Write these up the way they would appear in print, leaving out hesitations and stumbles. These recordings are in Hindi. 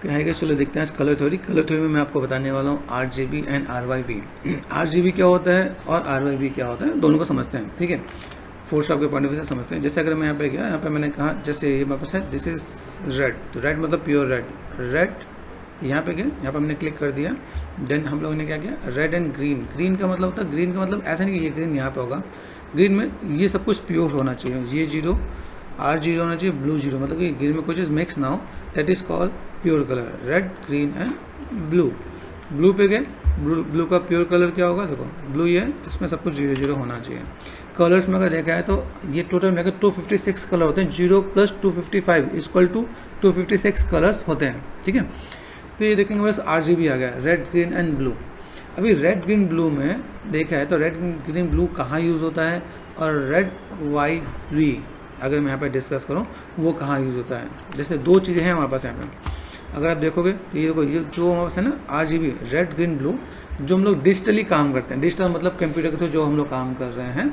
ओके हाय गाइस, चलो देखते हैं आज कलर थ्योरी। कलर थ्योरी में मैं आपको बताने वाला हूँ RGB एंड RYB। RGB क्या होता है और RYB क्या होता है, दोनों को समझते हैं। ठीक है, फोर स्टॉप के पॉइंट ऑफ व्यू से समझते हैं। जैसे अगर मैं यहाँ पे गया, यहाँ पे मैंने कहा जैसे ये मेरे पास है दिस इज रेड, तो रेड मतलब प्योर रेड। रेड यहाँ पे गया, यहाँ पे हमने क्लिक कर दिया। देन हम लोगों ने क्या किया, रेड एंड ग्रीन। ग्रीन का मतलब होता है, ग्रीन का मतलब ऐसा नहीं कि ये ग्रीन यहाँ पे होगा। ग्रीन में ये सब कुछ प्योर होना चाहिए, ये जीरो R जीरो होना चाहिए, ब्लू जीरो, मतलब कि ग्रीन में कुछ चीज़ मिक्स ना हो, that is called pure colour. Red green and blue. Blue पे गए, ब्लू का प्योर कलर क्या होगा, देखो ब्लू ये है, इसमें सब कुछ जीरो जीरो होना चाहिए। कलर्स में अगर देखा है तो ये टोटल में 256 कलर होते हैं। 0 + 255 इक्वल टू 256 कलर्स होते हैं। ठीक है, तो ये देखेंगे बस RGB आ गया, रेड ग्रीन एंड ब्लू। अभी रेड ग्रीन ब्लू में देखा है तो रेड ग्रीन ब्लू कहाँ यूज़ होता है, और रेड YB अगर मैं यहाँ पे डिस्कस करूँ वो कहाँ यूज़ होता है। जैसे दो चीज़ें हैं हमारे पास यहाँ पे, अगर आप देखोगे तो ये देखो, ये जो हमारे पास है ना RGB रेड ग्रीन ब्लू, जो हम लोग डिजिटली काम करते हैं, डिजिटल मतलब कंप्यूटर के थ्रू जो हम लोग काम कर रहे हैं,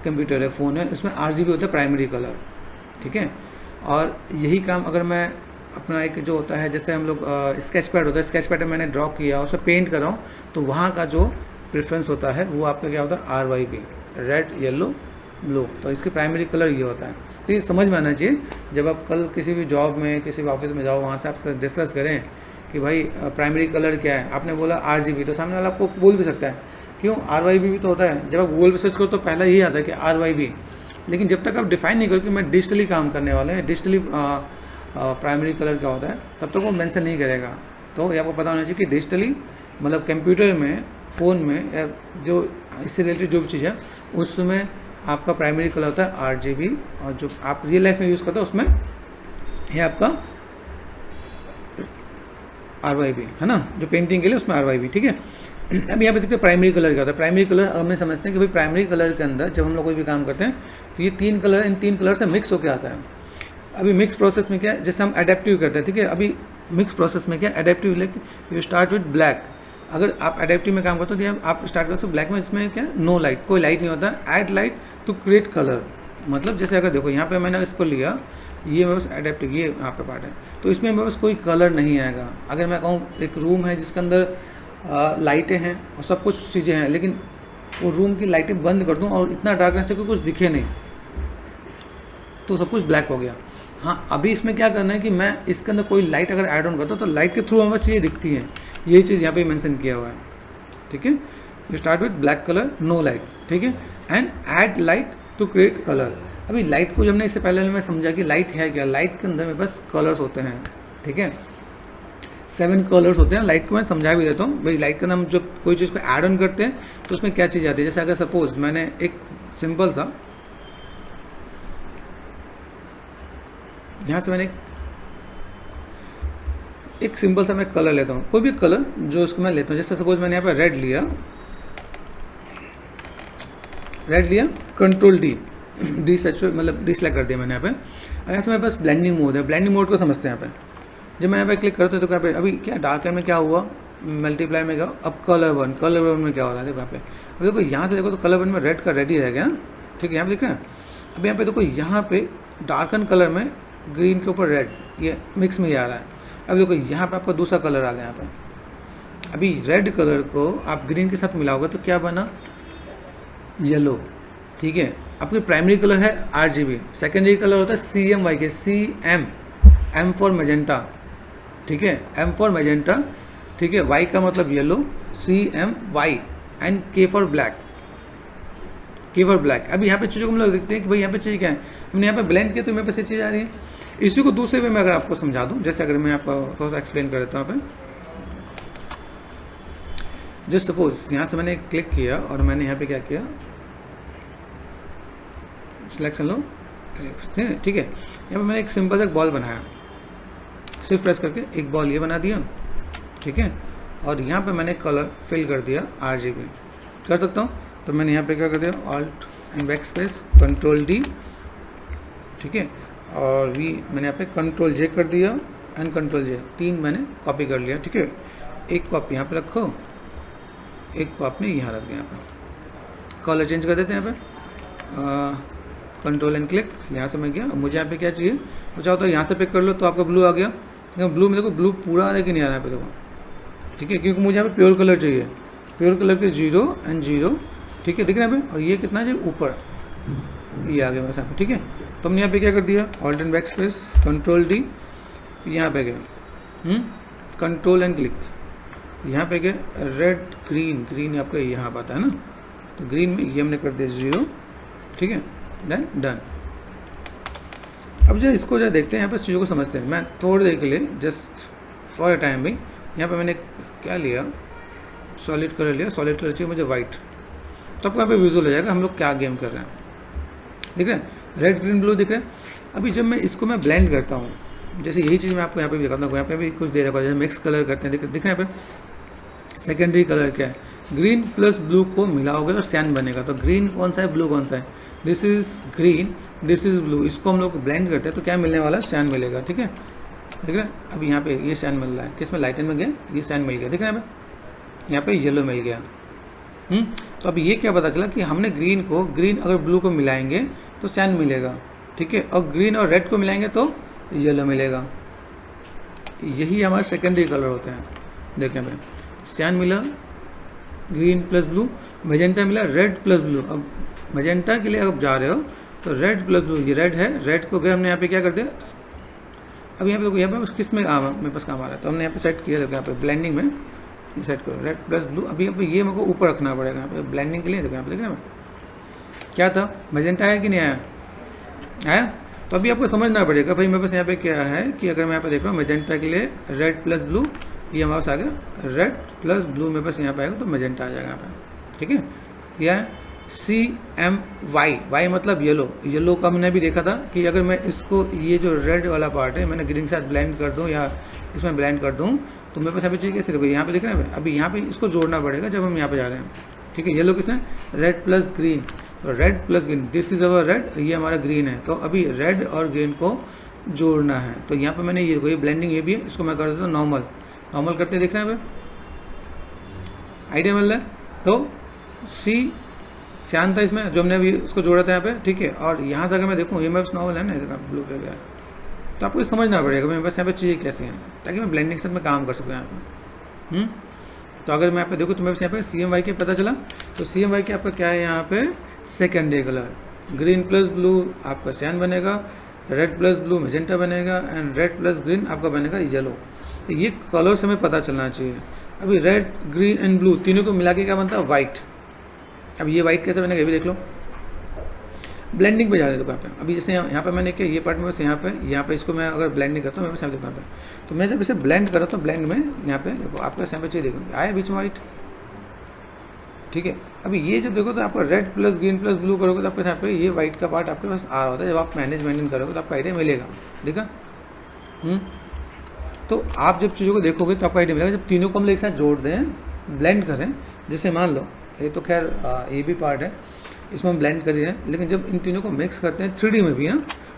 कंप्यूटर है, फ़ोन है, इसमें RGB होता है प्राइमरी कलर। ठीक है, और यही काम अगर मैं अपना एक जो होता है, जैसे हम लोग स्केच पैड होता है, स्केच पैड में मैंने ड्रॉ किया और उसे पेंट कर रहा हूँ, तो वहाँ का जो प्रेफरेंस होता है वो आपका क्या होता है, RYB, रेड येलो ब्लू। तो इसके प्राइमरी कलर ये होता है। तो ये समझ में आना चाहिए, जब आप कल किसी भी जॉब में किसी भी ऑफिस में जाओ, वहाँ से आप डिस्कस करें कि भाई प्राइमरी कलर क्या है, आपने बोला RGB, तो सामने वाला आपको बोल भी सकता है क्यों, RYB भी तो होता है। जब आप गूगल पे सर्च करो तो पहला यही आता है कि RYB, लेकिन जब तक आप डिफाइन नहीं करो कि मैं डिजिटली काम करने वाला है, डिजिटली प्राइमरी कलर क्या होता है, तब तक वो मेंशन नहीं करेगा। तो ये आपको पता होना चाहिए कि डिजिटली मतलब कंप्यूटर में, फ़ोन में, या जो इससे रिलेटेड जो भी चीज़ है उसमें आपका प्राइमरी कलर होता है RGB, और जो आप रियल लाइफ में यूज़ करते हो उसमें है आपका RYB, है ना, जो पेंटिंग के लिए उसमें RYB। ठीक है, अब यहाँ पे देखते हैं प्राइमरी कलर क्या होता है। प्राइमरी कलर अब हमें समझते हैं कि भाई प्राइमरी कलर के अंदर जब हम लोग कोई भी काम करते हैं तो ये तीन कलर, इन तीन कलर से मिक्स होकर आता है। अभी मिक्स प्रोसेस में क्या है, जैसे हम एडेप्टिव करते हैं। ठीक है, अभी मिक्स प्रोसेस में क्या है, adaptive, like you start with black. अगर आप एडेप्टिव में काम करते हो तो आप स्टार्ट करते हो ब्लैक में, इसमें क्या है, नो लाइट, कोई लाइट नहीं होता। Add light to create colour, मतलब जैसे अगर देखो यहाँ पे मैंने इसको लिया, ये मेरे पास एडेप्टिव, ये यहाँ पे पार्ट है, तो इसमें मेरे पास कोई कलर नहीं आएगा। अगर मैं कहूँ एक रूम है जिसके अंदर लाइटें हैं और सब कुछ चीज़ें हैं, लेकिन वो रूम की लाइटें बंद कर दूँ और इतना डार्कनेस है कि कुछ दिखे नहीं, तो सब कुछ ब्लैक हो गया। हाँ, अभी इसमें क्या करना है कि मैं इसके अंदर कोई लाइट अगर ऐड ऑन करता हूँ तो लाइट के थ्रू हमें बस ये दिखती है, ये चीज़ यहाँ पे मेंशन किया हुआ है। ठीक है, you start with black colour, no light. ठीक है, and add light to create colour. अभी लाइट को जब हमने इससे पहले मैं समझा कि लाइट है क्या, लाइट के अंदर में बस कलर्स होते हैं। ठीक है, 7 कलर्स होते हैं। लाइट को मैं समझा भी देता हूँ भाई, लाइट के अंदर जब कोई चीज़ को ऐड ऑन करते हैं तो उसमें क्या चीज़ आती है। जैसे अगर सपोज मैंने एक सिंपल सा, यहाँ से मैंने एक सिंपल सा मैं कलर लेता हूँ, कोई भी कलर जो उसको मैं लेता हूँ। जैसे सपोज मैंने यहाँ पे रेड लिया, कंट्रोल डी सेचुरेट, मतलब डी सेलेक्ट कर दिया मैंने यहाँ पे। यहाँ से मेरे पास ब्लेंडिंग मोड है, ब्लेंडिंग मोड को समझते हैं यहाँ पे। जब मैं यहाँ पे क्लिक करता हूँ तो यहाँ पे अभी क्या डार्क में क्या हुआ, मल्टीप्लाई में गया, अब कलर वन में क्या हो रहा है, देखो यहाँ पे। अब देखो यहाँ से देखो तो कलर वन में रेड का रेड ही रह गया। ठीक है, यहाँ पे देख रहे हैं। अब यहाँ पे देखो, यहाँ पे डार्कन कलर में ग्रीन के ऊपर रेड, ये मिक्स में ही आ रहा है। अब देखो यहाँ पे आपका दूसरा कलर आ गया। यहाँ पे अभी रेड कलर को आप ग्रीन के साथ मिलाओगे तो क्या बना, येलो। ठीक है, आपकी प्राइमरी कलर है RGB, सेकेंडरी कलर होता है CMY के, CM, M फॉर मैजेंटा। ठीक है, M फॉर मैजेंटा। ठीक है, Y का मतलब yellow, CMY, and K for black, अभी यहाँ पे चीज़ों को हम लोग देखते हैं कि भाई यहाँ पे चीज़ क्या है। हमने यहाँ पे ब्लेंड किया तो मेरे पास ये चीज़ आ रही है। इसी को दूसरे वे में अगर आपको समझा दूँ, जैसे अगर मैं आपको थोड़ा सा एक्सप्लेन कर देता हूँ यहाँ पे। जस्ट सपोज यहाँ से मैंने क्लिक किया और मैंने यहाँ पे क्या किया, सिलेक्शन लो। ठीक है, यहाँ पे मैंने एक सिंपल सा बॉल बनाया, सिर्फ प्रेस करके एक बॉल ये बना दिया। ठीक है, और यहाँ पे मैंने कलर फिल कर दिया RGB, कर सकता हूँ। तो मैंने यहाँ पे क्या कर दिया, alt and back space, control D। ठीक है, और V मैंने यहाँ पे कंट्रोल J कर दिया एंड कंट्रोल J, 3 मैंने कॉपी कर लिया। ठीक है, एक को आप यहाँ पे रखो, एक को आपने यहाँ रख दिया। यहाँ पे कलर चेंज कर देते हैं। यहाँ पे कंट्रोल एंड क्लिक, यहाँ से मैं गया। मुझे यहाँ पे क्या चाहिए, वो चाहो तो यहाँ से पिक कर लो तो आपका ब्लू आ गया, ब्लू में देखो ब्लू पूरा आ रहा है कि नहीं आ रहा है यहाँ पे देखो, ठीक है, क्योंकि मुझे यहाँ पे प्योर कलर चाहिए, प्योर कलर के 0 एंड 0, ठीक है, दिख रहा है यहाँ पे, और ये कितना चाहिए ऊपर, ये आ गया बस यहाँ पे, ठीक है। तो हमने यहाँ पे क्या कर दिया, alt and back space, control D, यहाँ पे गया कंट्रोल एंड क्लिक, यहाँ पे गया रेड ग्रीन, ग्रीन आपका यहाँ पर आता है ना, तो ग्रीन में ये हमने कर दिया 0, ठीक है, देन डन। अब जो इसको जो देखते हैं यहाँ पर चीज़ों को समझते हैं, मैं थोड़ी देर के लिए जस्ट फॉर अ टाइम भी यहाँ पे मैंने क्या लिया, सॉलिड कलर लिया, सॉलिड कलर चाहिए मुझे वाइट, तो आपको यहाँ पे विजुअल हो जाएगा हम लोग क्या गेम कर रहे हैं, दिख रहा है, रेड ग्रीन ब्लू दिख रहा है। अभी जब मैं इसको मैं ब्लेंड करता हूँ, जैसे यही चीज़ मैं आपको यहाँ पे भी दिखाता हूँ, यहाँ पे भी कुछ देर बाद जैसे मिक्स कलर करते हैं, दिख रहा है यहाँ पे सेकेंडरी कलर क्या है, ग्रीन प्लस ब्लू को मिलाओगे तो सैन बनेगा, तो ग्रीन कौन सा है, ब्लू कौन सा है, this is green, this is blue, इसको हम लोग ब्लेंड करते हैं तो क्या मिलने वाला है, सैन मिलेगा, ठीक है, देख रहे हैं। अब यहाँ पे ये सैन मिल रहा है, किस में, लाइटन में गया, ये सैन मिल गया, दिख रहे हैं यहाँ पे येलो मिल गया। तो अब ये क्या पता चला कि हमने ग्रीन को, ग्रीन अगर ब्लू को मिलाएंगे तो सैन मिलेगा, ठीक है, और ग्रीन और रेड को मिलाएंगे तो येलो मिलेगा। यही हमारे सेकेंडरी कलर होते हैं, देखने में सैन मिला ग्रीन प्लस ब्लू, मैजेंटा मिला रेड प्लस ब्लू। अब मैजेंटा के लिए अब जा रहे हो तो रेड प्लस ब्लू, ये रेड है, रेड को गए हमने यहाँ पे क्या कर दिया, अब यहाँ पे देखो, यहाँ पे किस में मेरे पास काम आ रहा है, तो हमने यहाँ पे सेट किया, देखो यहाँ पे ब्लेंडिंग में ये सेट करो रेड प्लस ब्लू। अभी यहाँ पे ये मेरे को ऊपर रखना पड़ेगा, यहाँ पे ब्लेंडिंग के लिए देखो, यहाँ पे देख रहे हैं क्या था, मैजेंटा आया कि नहीं आया, आया। तो अभी आपको समझना पड़ेगा भाई मेरे पास यहाँ पे क्या है कि अगर मैं यहाँ पे देख रहा हूँ मैजेंटा के लिए रेड प्लस ब्लू, ये हमारे पास आ गया रेड प्लस ब्लू, मेरे पास यहाँ पे आएगा तो मैजेंटा आ जाएगा यहाँ पे, ठीक है। यह CMY, वाई मतलब येलो, येलो का मैंने भी देखा था कि अगर मैं इसको, ये जो रेड वाला पार्ट है मैंने ग्रीन के साथ ब्लेंड कर दूँ या इसमें ब्लेंड कर दूँ तो मेरे पास यहाँ पे चाहिए कैसे, देखो यहाँ पे दिख रहा है, अभी यहाँ पे इसको जोड़ना पड़ेगा जब हम यहाँ पे जा रहे हैं, ठीक है। येलो किसने, रेड प्लस ग्रीन, तो red plus green, this is our red, ये हमारा ग्रीन है, तो अभी रेड और ग्रीन को जोड़ना है। तो यहाँ पे मैंने ये ब्लेंडिंग ये भी है, इसको मैं कर देता हूँ नॉर्मल, नॉर्मल करते दिख रहा है, आइडिया मिल रहा है। तो सैन था इसमें जो हमने अभी इसको जोड़ा था यहाँ पे, ठीक है, और यहाँ से अगर मैं देखूँ ये मेरे पास नॉर्मल है ना, देखा ब्लू पे गया, तो आपको समझना पड़ेगा मेरे पास यहाँ पे चीज़ें कैसे हैं ताकि मैं ब्लेंडिंग के साथ में काम कर सकूँ यहाँ पे। तो अगर मैं यहाँ पे देखूँ तो मेरे पास यहाँ पे CMY के पता चला, तो CMY के आपका क्या है यहाँ पे secondary colour, green plus blue आपका सैन बनेगा, रेड प्लस ब्लू मैजेंटा बनेगा, एंड रेड प्लस ग्रीन आपका बनेगा येलो। तो ये कलर से हमें पता चलना चाहिए। अभी रेड ग्रीन एंड ब्लू तीनों को मिला के क्या बनता है, वाइट। अब ये वाइट कैसे बनेगा ये भी देख लो, ब्लेंडिंग पे जा रहे हैं दुकान पे। अभी जैसे यहाँ पे मैंने क्या, ये पार्ट में बस यहाँ पे इसको मैं अगर ब्लेंड नहीं करता हूँ, मैं बस यहाँ दुकान पे, तो मैं जब इसे ब्लेंड कर रहा हूँ ब्लेंड में यहाँ पे देखो आपका यहाँ पे चाहिए, देखो आया बीच में वाइट, ठीक है। अभी ये जब देखो तो आपका red plus green plus blue करोगे तो आपके यहाँ पे ये वाइट का पार्ट आपके पास आ रहा होता है। जब आप मैनेजमेंट करोगे तो आपका आइडिया मिलेगा, देखा। तो आप जब चीज़ों को देखोगे तो आपका आइडिया मिलेगा। जब तीनों को हम एक साथ जोड़ दें, ब्लेंड करें, जैसे मान लो ये तो खैर ये भी पार्ट है, इसमें हम ब्लेंड कर रहे हैं, लेकिन जब इन तीनों को मिक्स करते हैं 3D में भी ना,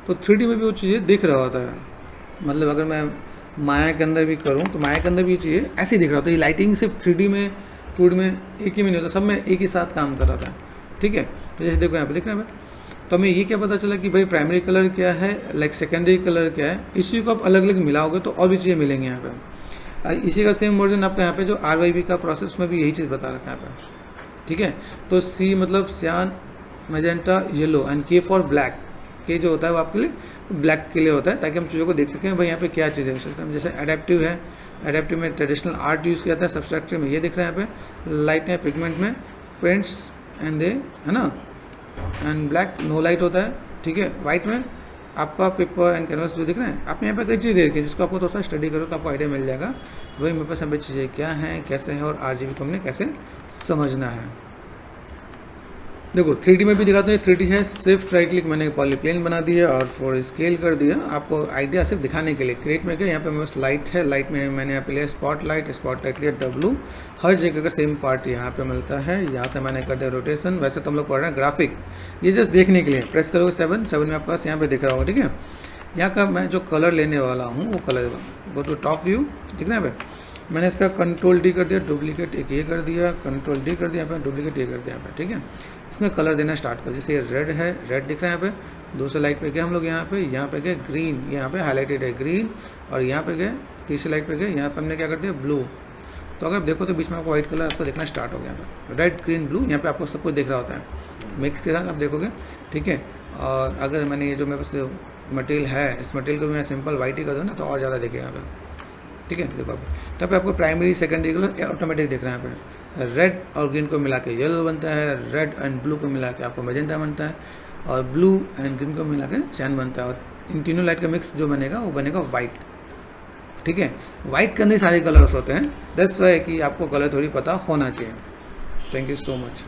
तो 3D में भी वो चीज़ें दिख रहा होता है। मतलब अगर मैं माया के अंदर भी करूँ तो माया के अंदर भी ये चीज़ें ऐसे ही दिख रहा होता है। ये लाइटिंग सिर्फ 3D में 2D में एक ही में नहीं होता, सब में एक ही साथ काम कर रहा था, ठीक है। तो जैसे देखो यहाँ पे दिख रहा है, तो हमें ये क्या पता चला कि भाई प्राइमरी कलर क्या है, लाइक सेकेंडरी कलर क्या है। इसी को आप अलग अलग मिलाओगे तो और भी चीज़ें मिलेंगी यहाँ पे। इसी का सेम वर्जन आपका यहाँ पे जो RYB का प्रोसेस में भी यही चीज़ बता रखा है यहाँ पे, ठीक है। तो C मतलब सियान, magenta, yellow, and K for black. K जो होता है वो आपके लिए ब्लैक के लिए होता है ताकि हम चीज़ों को देख सकें भाई यहाँ पे क्या चीज़ है सिस्टम। जैसे एडेप्टिव है, एडेप्टिव में ट्रेडिशनल आर्ट यूज़ किया जाता है, सब्सट्रैक्टिव में ये दिख रहा है यहाँ पे, लाइट है पिगमेंट में, पेंट्स एंड दे है ना, एंड ब्लैक नो लाइट होता है, ठीक है। वाइट में आपका पेपर एंड कैनवास जो दिख रहे हैं। आप यहाँ पे कई चीज़ देखिए जिसको आपको थोड़ा सा स्टडी करो तो आपको आइडिया मिल जाएगा भाई मेरे पास यहाँ पे चीज़ें क्या हैं, कैसे हैं, और RGB को हमने कैसे समझना है। देखो 3D में भी दिखाते हैं, 3D है, सिर्फ राइट क्लिक मैंने पॉलीप्लेन बना दिया और 4 स्केल कर दिया आपको आइडिया सिर्फ दिखाने के लिए। क्रिएट में क्या, यहाँ पे मेरे पास लाइट है, लाइट में मैंने यहाँ पे लिया स्पॉटलाइट लिया W, हर जगह का सेम पार्ट यहाँ पे मिलता है। यहाँ से मैंने कर दिया रोटेशन। वैसे तो हम लोग पढ़ रहे हैं ग्राफिक, ये जस्ट देखने के लिए। प्रेस करोगे 7 में आपके पास यहाँ पे दिख रहा होगा, ठीक है। यहाँ का मैं जो कलर लेने वाला हूँ वो colour, go to top view, दिख रहा है यहाँ पे, मैंने इसका कंट्रोल D कर दिया, डुप्लीकेट एक ये कर दिया, कंट्रोल D कर दिया यहाँ पे, डुप्लीकेट ये कर दिया यहाँ पे, ठीक है। इसमें कलर देना स्टार्ट कर, जैसे ये रेड है, रेड दिख रहा है यहाँ पे, दूसरे लाइट पे गए हम लोग यहाँ पे गए ग्रीन, यहाँ पे हाईलाइटेड है ग्रीन, और यहाँ पे गए तीसरी लाइट पे गए, यहाँ पे हमने क्या कर दिया ब्लू। तो अगर आप देखो तो बीच में आपको व्हाइट कलर आपको देखना स्टार्ट हो गया था, रेड ग्रीन ब्लू, यहाँ पे आपको सब कुछ दिख रहा होता है मिक्स के साथ आप देखोगे, ठीक है। और अगर मैंने ये जो मेरे पास मटेरियल है, इस मटेरियल को मैं सिंपल वाइट ही कर दूँ ना तो और ज़्यादा दिखेगा यहाँ पे, ठीक है। देखो आप तब पे आपको प्राइमरी सेकेंडरी कलर ऑटोमेटिक दिख रहा है यहाँ पे। रेड और ग्रीन को मिला के येलो बनता है, रेड एंड ब्लू को मिला के आपको मैजेंटा बनता है, और ब्लू एंड ग्रीन को मिला के सैन बनता है, और इन तीनों लाइट का मिक्स जो बनेगा वो बनेगा वाइट, ठीक है। वाइट के अंदर सारे कलर्स होते हैं, दैट्स व्हाई कि आपको कलर थोड़ी पता होना चाहिए। Thank you so much.